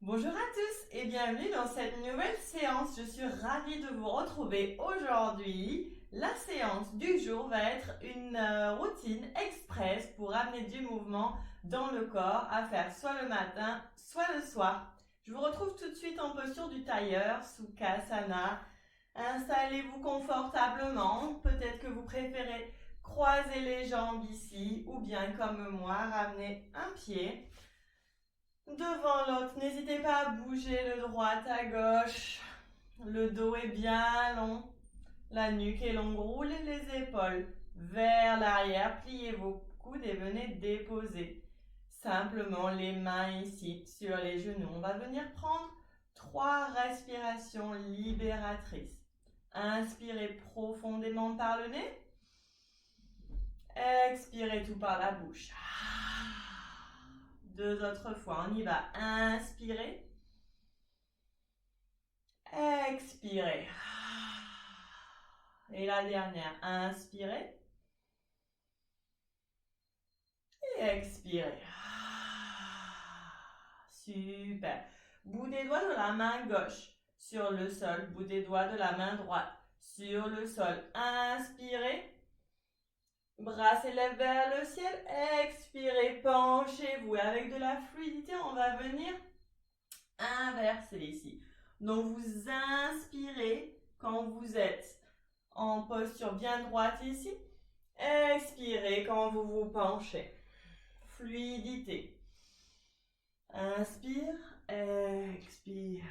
Bonjour à tous et bienvenue dans cette nouvelle séance. Je suis ravie de vous retrouver aujourd'hui. La séance du jour va être une routine express pour amener du mouvement dans le corps à faire soit le matin, soit le soir. Je vous retrouve tout de suite en posture du tailleur, Sukhasana. Installez-vous confortablement. Peut-être que vous préférez croiser les jambes ici ou bien comme moi, ramener un pied devant l'autre. N'hésitez pas à bouger de droite à gauche. Le dos est bien long. La nuque est longue. Roulez les épaules vers l'arrière. Pliez vos coudes et venez déposer simplement les mains ici sur les genoux. On va venir prendre 3 respirations libératrices. Inspirez profondément par le nez. Expirez tout par la bouche. 2 autres fois. On y va. Inspirez. Expirez. Et la dernière, inspirez. Et expirez. Super. Bout des doigts de la main gauche sur le sol. Bout des doigts de la main droite sur le sol. Inspirez. Bras s'élèvent vers le ciel. Expirez. Penchez-vous. Et avec de la fluidité, on va venir inverser ici. Donc vous inspirez quand vous êtes en posture bien droite ici. Expirez quand vous vous penchez. Fluidité. Inspire, expire.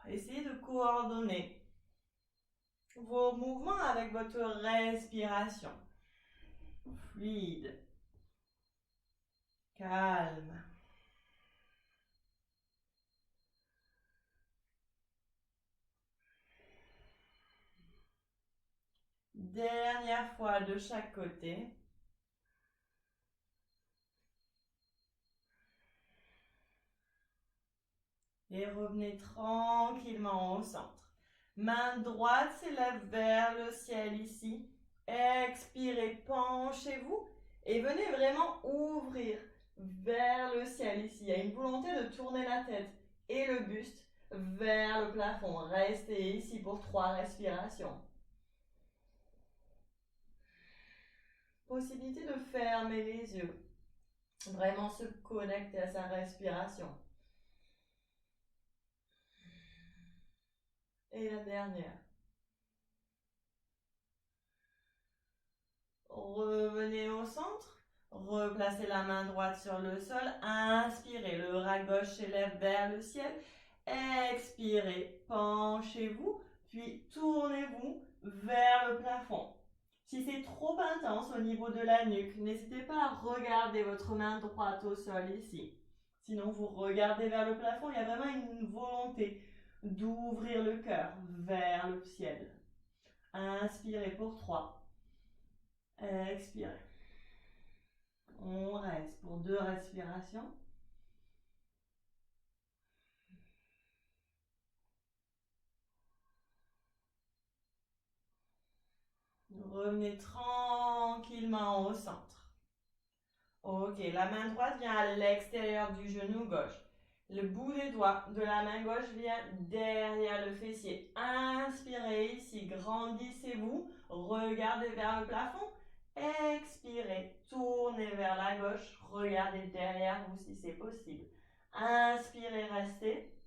Essayez de coordonner vos mouvements avec votre respiration. Fluide. Calme. Dernière fois de chaque côté. Et revenez tranquillement au centre. Main droite s'élève vers le ciel ici. Expirez, penchez-vous et venez vraiment ouvrir vers le ciel ici. Il y a une volonté de tourner la tête et le buste vers le plafond. Restez ici pour 3 respirations. Possibilité de fermer les yeux. Vraiment se connecter à sa respiration. Et la dernière. Revenez au centre. Replacez la main droite sur le sol. Inspirez, le bras gauche s'élève vers le ciel. Expirez, penchez-vous, puis tournez-vous vers le plafond. Si c'est trop intense au niveau de la nuque, n'hésitez pas à regarder votre main droite au sol ici. Sinon, vous regardez vers le plafond, il y a vraiment une volonté d'ouvrir le cœur vers le ciel. Inspirez pour 3. Expirez. On reste pour 2 respirations. Revenez tranquillement au centre. Ok, la main droite vient à l'extérieur du genou gauche. Le bout des doigts de la main gauche vient derrière le fessier. Inspirez ici, grandissez-vous, regardez vers le plafond. Expirez, tournez vers la gauche, regardez derrière vous si c'est possible. Inspirez, restez.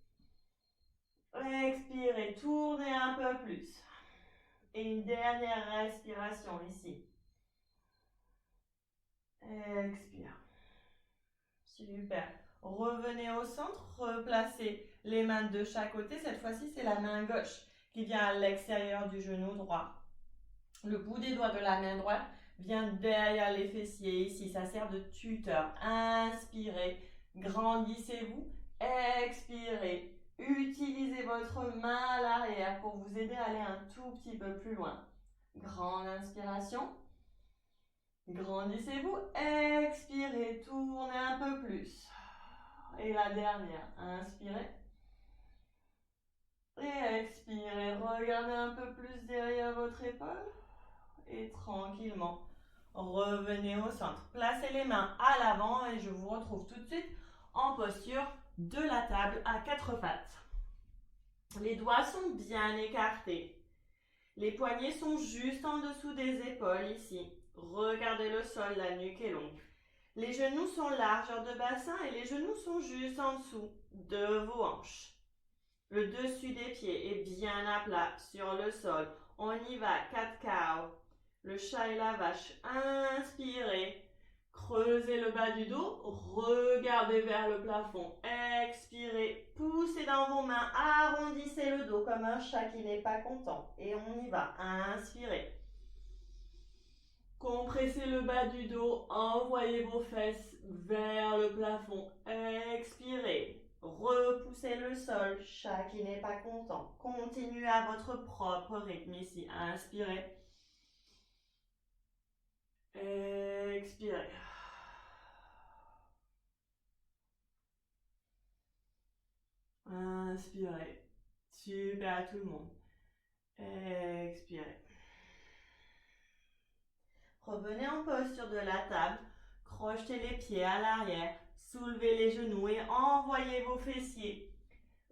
Expirez, tournez un peu plus. Et une dernière respiration ici. Expire. Super. Revenez au centre, replacez les mains de chaque côté. Cette fois-ci, c'est la main gauche qui vient à l'extérieur du genou droit. Le bout des doigts de la main droite vient derrière les fessiers. Ici, ça sert de tuteur. Inspirez, grandissez-vous. Expirez. Utilisez votre main à l'arrière pour vous aider à aller un tout petit peu plus loin. Grande inspiration. Grandissez-vous. Expirez. Tournez un peu plus. Et la dernière. Inspirez. Et expirez. Regardez un peu plus derrière votre épaule. Et tranquillement, revenez au centre. Placez les mains à l'avant et je vous retrouve tout de suite en posture de la table à quatre pattes. Les doigts sont bien écartés. Les poignets sont juste en dessous des épaules ici. Regardez le sol, la nuque est longue. Les genoux sont largeur de bassin et les genoux sont juste en dessous de vos hanches. Le dessus des pieds est bien à plat sur le sol. On y va, 4 cows. Le chat et la vache. Inspirez. Creusez le bas du dos. Regardez vers le plafond. Expirez. Poussez dans vos mains. Arrondissez le dos comme un chat qui n'est pas content. Et on y va. Inspirez. Compressez le bas du dos. Envoyez vos fesses vers le plafond. Expirez. Repoussez le sol, chat qui n'est pas content. Continuez à votre propre rythme ici. Inspirez. Expirez. Inspirez. Super à tout le monde. Expirez. Revenez en posture de la table. Crochetez les pieds à l'arrière. Soulevez les genoux et envoyez vos fessiers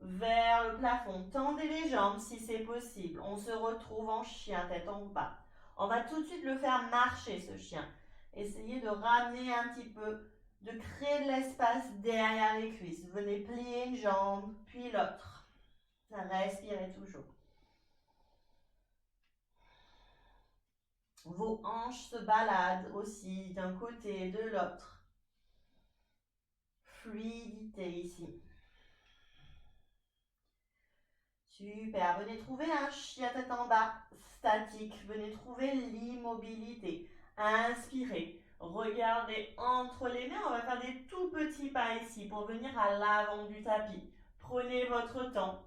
vers le plafond. Tendez les jambes si c'est possible. On se retrouve en chien, tête en bas. On va tout de suite le faire marcher, ce chien. Essayez de ramener un petit peu, de créer de l'espace derrière les cuisses. Venez plier une jambe, puis l'autre. Respirez toujours. Vos hanches se baladent aussi d'un côté et de l'autre. Fluidité ici. Super, venez trouver un chien tête en bas, statique. Venez trouver l'immobilité. Inspirez. Regardez entre les mains, on va faire des tout petits pas ici pour venir à l'avant du tapis. Prenez votre temps.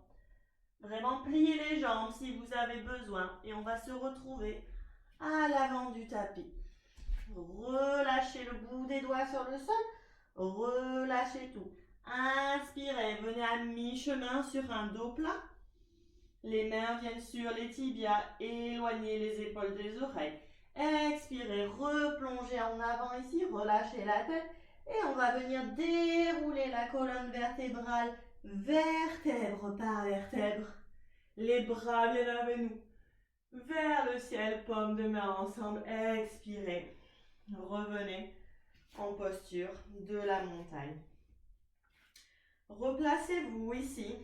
Vraiment pliez les jambes si vous avez besoin et on va se retrouver à l'avant du tapis. Relâchez le bout des doigts sur le sol. Relâchez tout. Inspirez, venez à mi-chemin sur un dos plat. Les mains viennent sur les tibias, éloignez les épaules des oreilles. Expirez, replongez en avant ici, relâchez la tête et on va venir dérouler la colonne vertébrale, vertèbre par vertèbre. Les bras viennent avec nous, vers le ciel, paume de main ensemble. Expirez, revenez en posture de la montagne. Replacez-vous ici.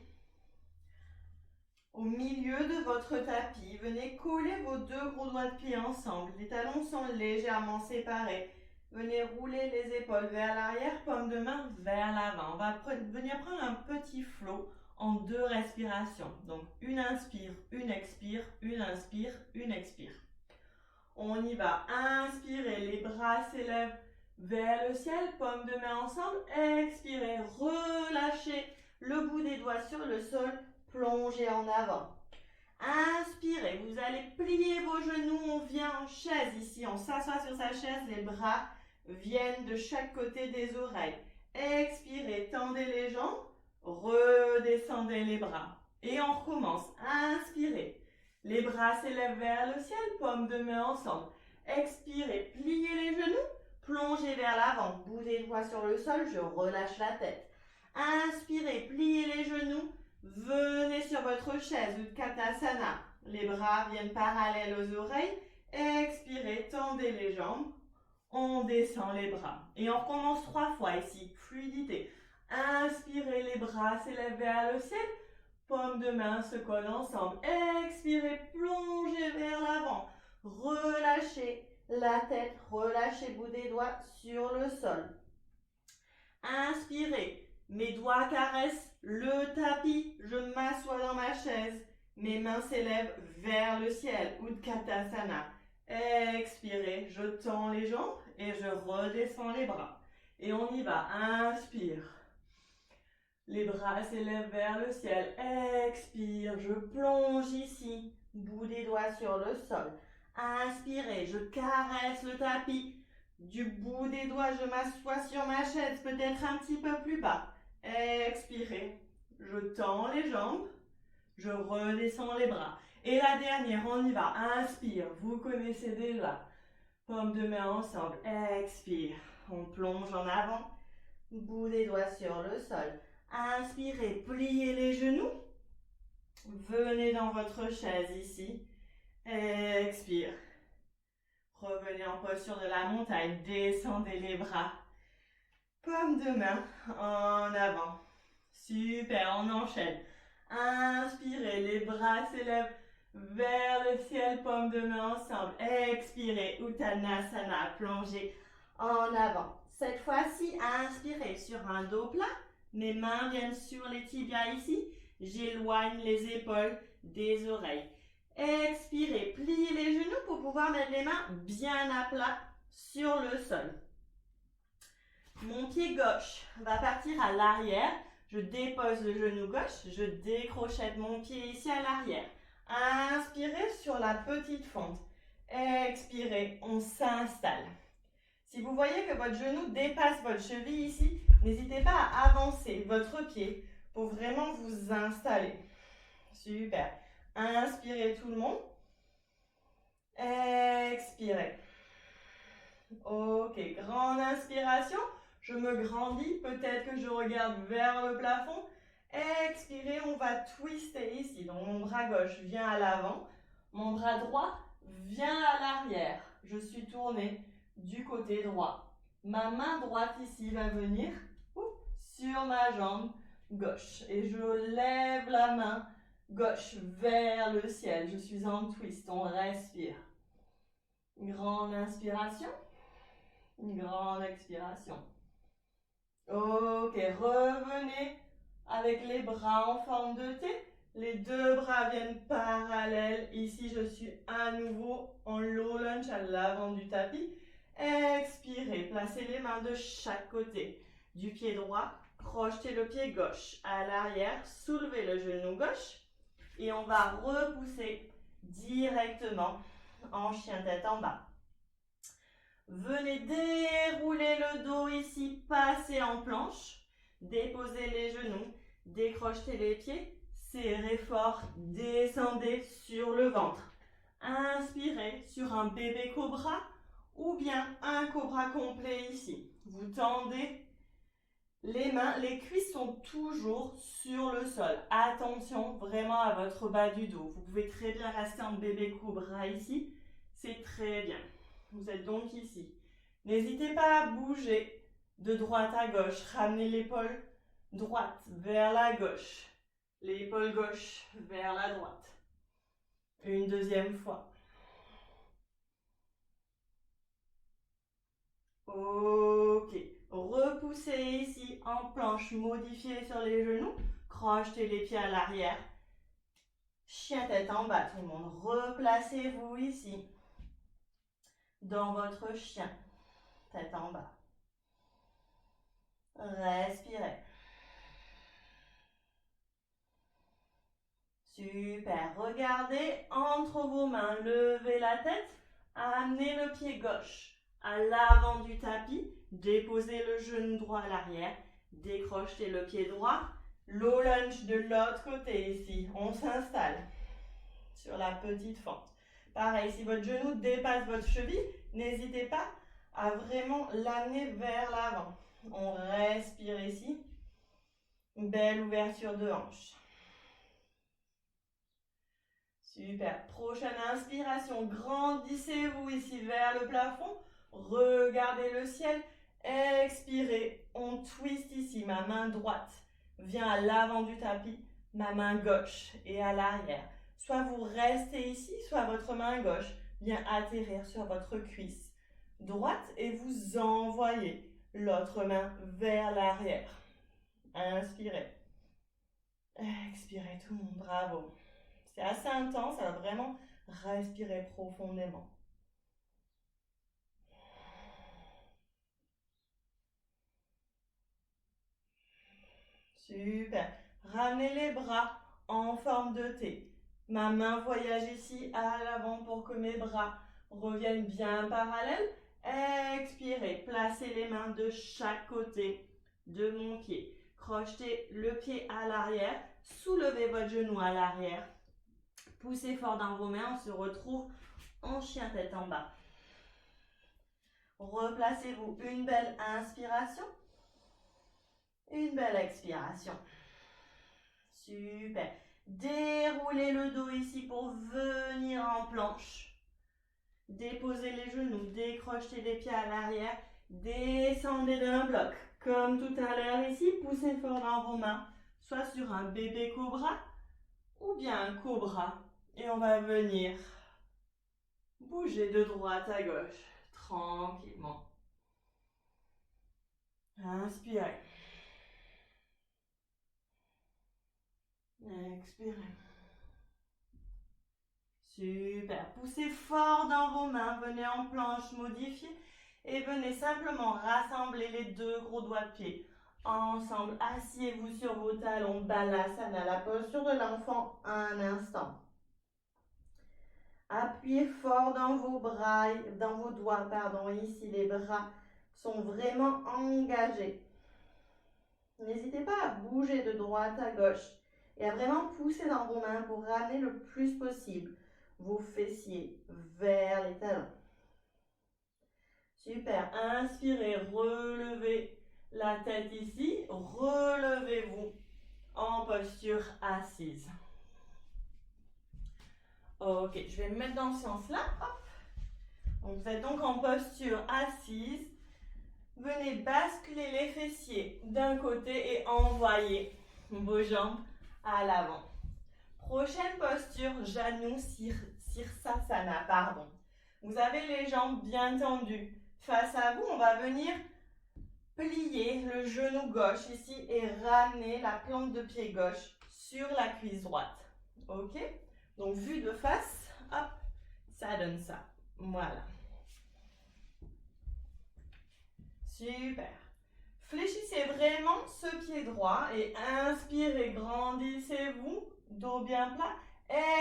Au milieu de votre tapis, venez coller vos deux gros doigts de pied ensemble. Les talons sont légèrement séparés. Venez rouler les épaules vers l'arrière, paume de main vers l'avant. On va venir prendre un petit flot en 2 respirations. Donc, une inspire, une expire, une inspire, une expire. On y va. Inspirez, les bras s'élèvent vers le ciel, paume de main ensemble. Expirez, relâchez le bout des doigts sur le sol. Plongez en avant. Inspirez, vous allez plier vos genoux, on vient en chaise ici, on s'assoit sur sa chaise, les bras viennent de chaque côté des oreilles. Expirez, tendez les jambes, redescendez les bras. Et on recommence. Inspirez, les bras s'élèvent vers le ciel, paume de main ensemble. Expirez, pliez les genoux, plongez vers l'avant, bout des doigts sur le sol, je relâche la tête. Inspirez, pliez les genoux. Venez sur votre chaise, Utkatasana. Les bras viennent parallèles aux oreilles. Expirez, tendez les jambes. On descend les bras. Et on recommence 3 fois ici. Fluidité. Inspirez, les bras s'élèvent vers le ciel. Paumes de main se collent ensemble. Expirez, plongez vers l'avant. Relâchez la tête, relâchez bout des doigts sur le sol. Inspirez. Mes doigts caressent le tapis, je m'assois dans ma chaise. Mes mains s'élèvent vers le ciel, Utkatasana. Expirez, je tends les jambes et je redescends les bras. Et on y va, inspire. Les bras s'élèvent vers le ciel. Expire, je plonge ici, bout des doigts sur le sol. Inspirez, je caresse le tapis. Du bout des doigts, je m'assois sur ma chaise, peut-être un petit peu plus bas. Expirez, je tends les jambes, je redescends les bras. Et la dernière, on y va. Inspire, vous connaissez déjà. Paume de main ensemble. Expire, on plonge en avant, bout des doigts sur le sol. Inspirez, pliez les genoux. Venez dans votre chaise ici. Expire. Revenez en posture de la montagne. Descendez les bras. Paume de main en avant. Super, on enchaîne. Inspirez, les bras s'élèvent vers le ciel, paume de main ensemble. Expirez, Uttanasana, plongez en avant. Cette fois-ci, inspirez sur un dos plat. Mes mains viennent sur les tibias ici. J'éloigne les épaules des oreilles. Expirez, pliez les genoux pour pouvoir mettre les mains bien à plat sur le sol. Mon pied gauche va partir à l'arrière. Je dépose le genou gauche, je décrochette mon pied ici à l'arrière. Inspirez sur la petite fente. Expirez, on s'installe. Si vous voyez que votre genou dépasse votre cheville ici, n'hésitez pas à avancer votre pied pour vraiment vous installer. Super. Inspirez tout le monde. Expirez. Ok, grande inspiration. Je me grandis, peut-être que je regarde vers le plafond. Expirez, on va twister ici. Donc mon bras gauche vient à l'avant, mon bras droit vient à l'arrière. Je suis tournée du côté droit. Ma main droite ici va venir sur ma jambe gauche. Et je lève la main gauche vers le ciel. Je suis en twist, on respire. Grande inspiration, grande expiration. Ok, revenez avec les bras en forme de T. Les deux bras viennent parallèles. Ici, je suis à nouveau en low lunge à l'avant du tapis. Expirez, placez les mains de chaque côté du pied droit. Crochetez le pied gauche à l'arrière. Soulevez le genou gauche. Et on va repousser directement en chien tête en bas. Venez dérouler le dos ici, passez en planche, déposez les genoux, décrochez les pieds, serrez fort, descendez sur le ventre. Inspirez sur un bébé cobra ou bien un cobra complet ici. Vous tendez les mains, les cuisses sont toujours sur le sol. Attention vraiment à votre bas du dos. Vous pouvez très bien rester en bébé cobra ici, c'est très bien. Vous êtes donc ici. N'hésitez pas à bouger de droite à gauche. Ramenez l'épaule droite vers la gauche. L'épaule gauche vers la droite. Une deuxième fois. Ok. Repoussez ici en planche. Modifiez sur les genoux. Crochetez les pieds à l'arrière. Chien tête en bas tout le monde. Replacez-vous ici. Dans votre chien, tête en bas. Respirez. Super. Regardez entre vos mains. Levez la tête. Amenez le pied gauche à l'avant du tapis. Déposez le genou droit à l'arrière. Décrochez le pied droit. Low lunge de l'autre côté ici. On s'installe sur la petite fente. Pareil, si votre genou dépasse votre cheville, n'hésitez pas à vraiment l'amener vers l'avant. On respire ici. Belle ouverture de hanche. Super. Prochaine inspiration. Grandissez-vous ici vers le plafond. Regardez le ciel. Expirez. On twist ici. Ma main droite vient à l'avant du tapis. Ma main gauche est à l'arrière. Soit vous restez ici, soit votre main gauche vient atterrir sur votre cuisse droite et vous envoyez l'autre main vers l'arrière. Inspirez. Expirez tout le monde. Bravo. C'est assez intense, alors vraiment respirez profondément. Super. Ramenez les bras en forme de T. Ma main voyage ici à l'avant pour que mes bras reviennent bien parallèles. Expirez. Placez les mains de chaque côté de mon pied. Crochetez le pied à l'arrière. Soulevez votre genou à l'arrière. Poussez fort dans vos mains. On se retrouve en chien tête en bas. Replacez-vous. Une belle inspiration. Une belle expiration. Super. Déroulez le dos ici pour venir en planche. Déposez les genoux, décrochez les pieds à l'arrière. Descendez d'un bloc. Comme tout à l'heure ici, poussez fort dans vos mains. Soit sur un bébé cobra ou bien un cobra. Et on va venir bouger de droite à gauche, tranquillement. Inspirez. Expirez. Super. Poussez fort dans vos mains. Venez en planche modifiée. Et venez simplement rassembler les deux gros doigts de pied. Ensemble, asseyez-vous sur vos talons. Balasana, la posture de l'enfant, un instant. Appuyez fort dans vos bras, dans vos doigts, pardon. Ici, les bras sont vraiment engagés. N'hésitez pas à bouger de droite à gauche et à vraiment pousser dans vos mains pour ramener le plus possible vos fessiers vers les talons. Super. Inspirez, relevez la tête ici. Relevez-vous en posture assise. Ok, je vais me mettre dans ce sens-là. Donc, vous êtes donc en posture assise. Venez basculer les fessiers d'un côté et envoyer vos jambes à l'avant. Prochaine posture, Janu Sirsasana, pardon. Vous avez les jambes bien tendues. Face à vous, on va venir plier le genou gauche ici et ramener la plante de pied gauche sur la cuisse droite. Ok? Donc, vue de face, hop, ça donne ça. Voilà. Super. Fléchissez vraiment ce pied droit et inspirez, grandissez-vous, dos bien plat.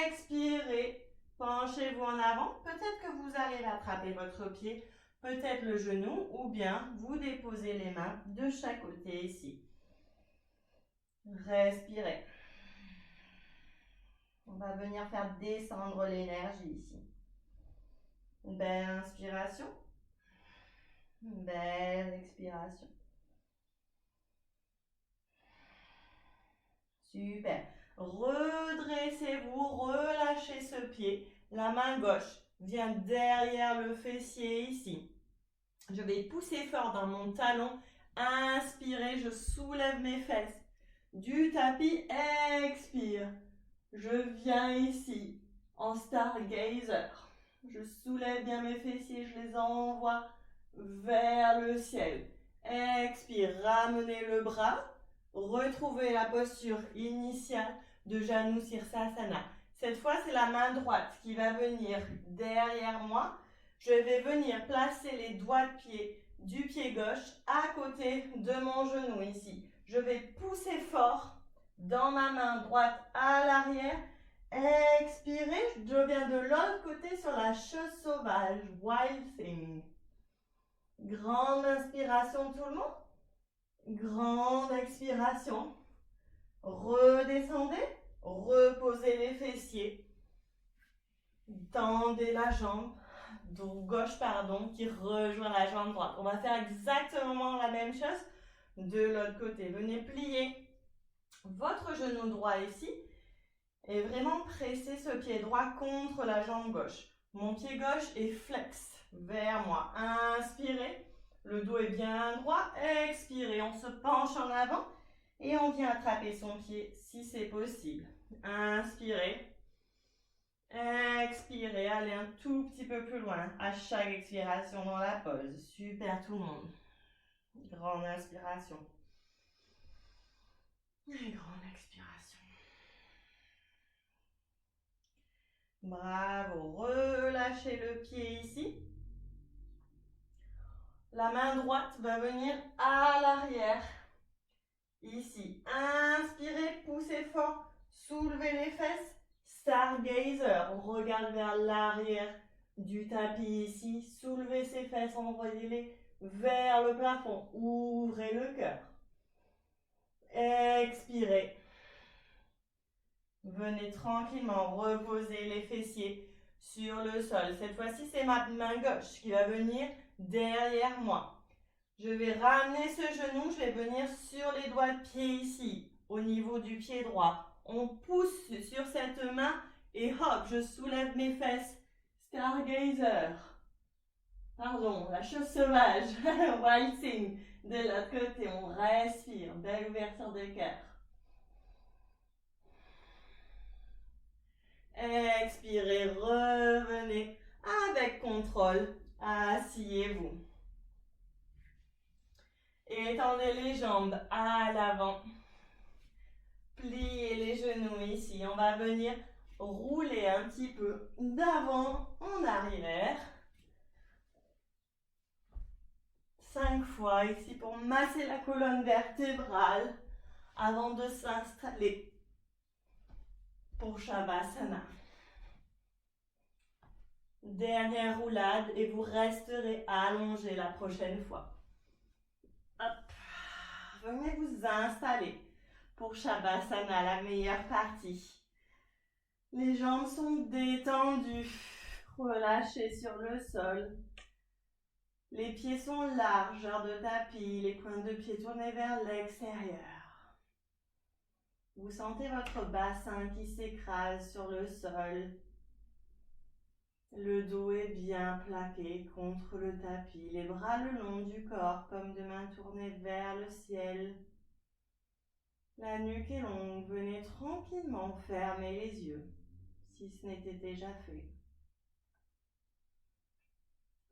Expirez, penchez-vous en avant. Peut-être que vous allez attraper votre pied, peut-être le genou, ou bien vous déposez les mains de chaque côté ici. Respirez. On va venir faire descendre l'énergie ici. Une belle inspiration. Une belle expiration. Super. Redressez-vous, relâchez ce pied. La main gauche vient derrière le fessier ici. Je vais pousser fort dans mon talon. Inspirez, je soulève mes fesses du tapis. Expire. Je viens ici en stargazer. Je soulève bien mes fessiers, je les envoie vers le ciel. Expire, ramenez le bras. Retrouvez la posture initiale de Janu Sirsasana. Cette fois, c'est la main droite qui va venir derrière moi. Je vais venir placer les doigts de pied du pied gauche à côté de mon genou ici. Je vais pousser fort dans ma main droite à l'arrière. Expirez, je viens de l'autre côté sur la chose sauvage, Wild Thing. Grande inspiration tout le monde. Grande expiration. Redescendez. Reposez les fessiers. Tendez la jambe gauche qui rejoint la jambe droite. On va faire exactement la même chose de l'autre côté. Venez plier votre genou droit ici et vraiment presser ce pied droit contre la jambe gauche. Mon pied gauche est flex vers moi. Inspirez. Le dos est bien droit. Expirez. On se penche en avant et on vient attraper son pied si c'est possible. Inspirez. Expirez. Allez un tout petit peu plus loin à chaque expiration dans la pause. Super tout le monde. Grande inspiration. Et grande expiration. Bravo. Relâchez le pied ici. La main droite va venir à l'arrière. Ici. Inspirez, poussez fort. Soulevez les fesses. Stargazer. On regarde vers l'arrière du tapis ici. Soulevez ses fesses. Envoyez-les vers le plafond. Ouvrez le cœur. Expirez. Venez tranquillement reposer les fessiers sur le sol. Cette fois-ci, c'est ma main gauche qui va venir derrière moi. Je vais ramener ce genou, je vais venir sur les doigts de pied ici, au niveau du pied droit. On pousse sur cette main et hop, je soulève mes fesses. Stargazer. Pardon, la chose sauvage. Waltzing. De l'autre côté, on respire. Belle ouverture de cœur. Expirez, revenez avec contrôle. Asseyez-vous. Étendez les jambes à l'avant. Pliez les genoux ici. On va venir rouler un petit peu d'avant en arrière. 5 fois ici pour masser la colonne vertébrale avant de s'installer pour Shavasana. Dernière roulade et vous resterez allongé la prochaine fois. Hop. Venez vous installer pour Shavasana, la meilleure partie. Les jambes sont détendues, relâchées sur le sol. Les pieds sont largeur de tapis, les pointes de pied tournés vers l'extérieur. Vous sentez votre bassin qui s'écrase sur le sol. Le dos est bien plaqué contre le tapis, les bras le long du corps, paumes de main tournées vers le ciel. La nuque est longue, venez tranquillement fermer les yeux, si ce n'était déjà fait.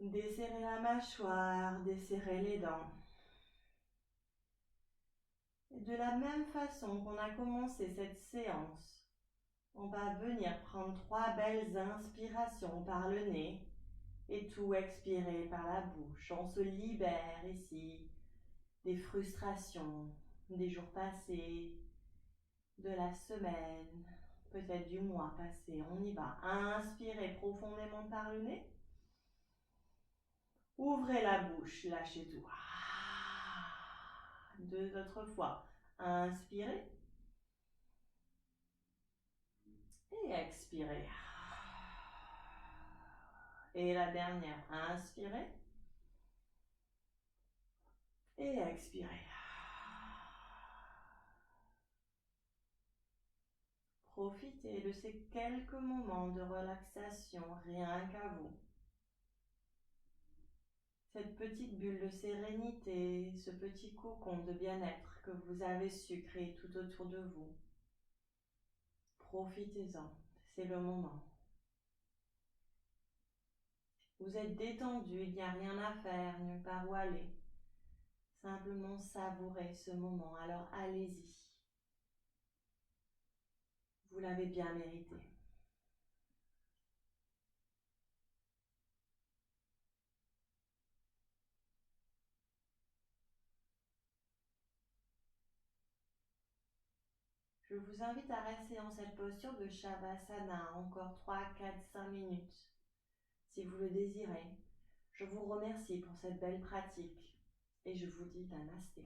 Desserrez la mâchoire, desserrez les dents. Et de la même façon qu'on a commencé cette séance, on va venir prendre 3 belles inspirations par le nez et tout expirer par la bouche. On se libère ici des frustrations, des jours passés, de la semaine, peut-être du mois passé. On y va. Inspirez profondément par le nez. Ouvrez la bouche, lâchez tout. 2 autres fois. Inspirez. Et expirez. Et la dernière. Inspirez. Et expirez. Profitez de ces quelques moments de relaxation rien qu'à vous. Cette petite bulle de sérénité, ce petit cocon de bien-être que vous avez su créer tout autour de vous. Profitez-en, c'est le moment. Vous êtes détendu, il n'y a rien à faire, nulle part où aller. Simplement savourer ce moment, alors allez-y. Vous l'avez bien mérité. Je vous invite à rester dans cette posture de Shavasana encore 3, 4, 5 minutes, si vous le désirez. Je vous remercie pour cette belle pratique et je vous dis Namasté.